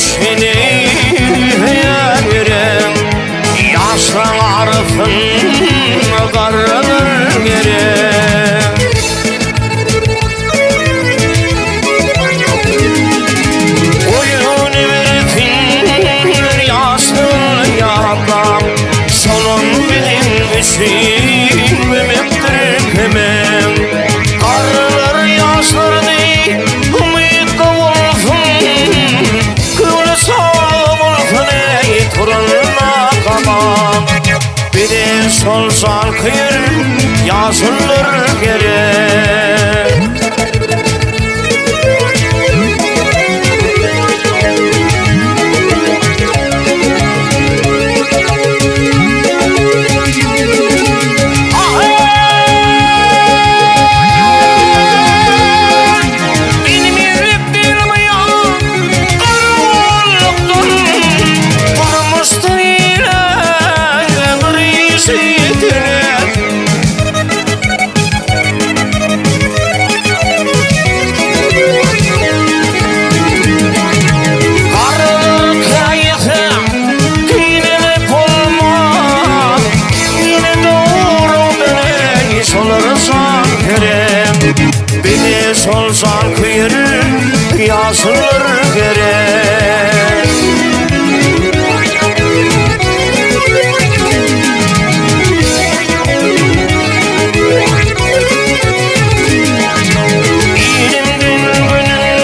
seni yerim, yaşlan arfın karılır yerim. Oyun verdin yaşlı yaram, sonun benim üstümümdür hemen. Karılır yaşlar değil, ümit olsun, kıvlı sağ olsun ey turunla kaman. Bir de sol sal kıyır yazılır gerek. Beni solsan kıyır yazılır gerek.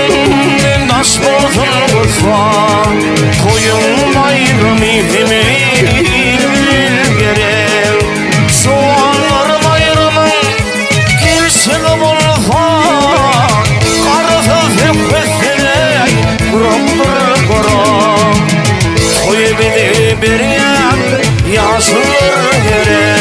İlimden das bozun kurfa, koyun ayrım ihimi bilir gerek. Soğanlarım ayrımın girsin bulfa, bir yan yazılır gerek.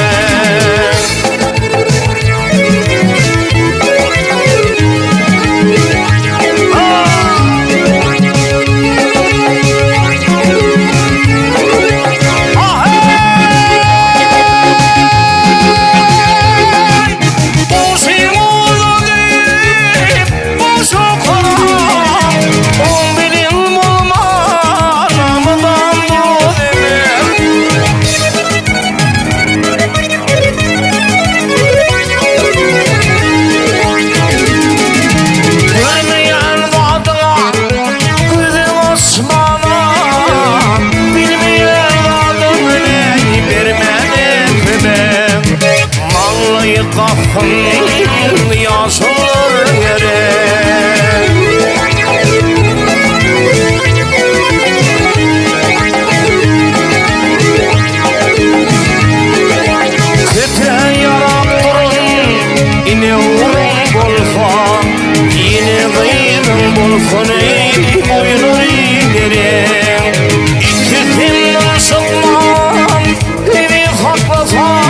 Kafın yazılır gerek. Kete yarattırın yine vurun bolfa, yine kıyın bolfun ey boyunur gerek. İkifimden sıkmam beni haklafa,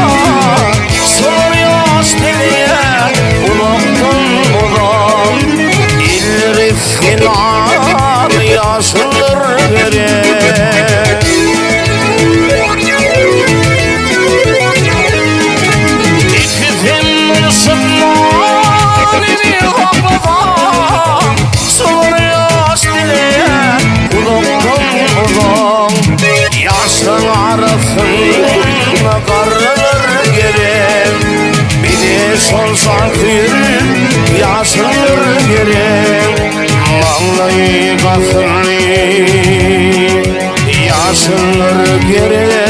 yazılır gerek. İkifim ısınman bir haklavam, soruyor dileye unuttum ulan. Yaşlı arasın karılır gerek. Beni solsan kıyır yazılır gerek. Vallahi gafırlı yazılır gerek.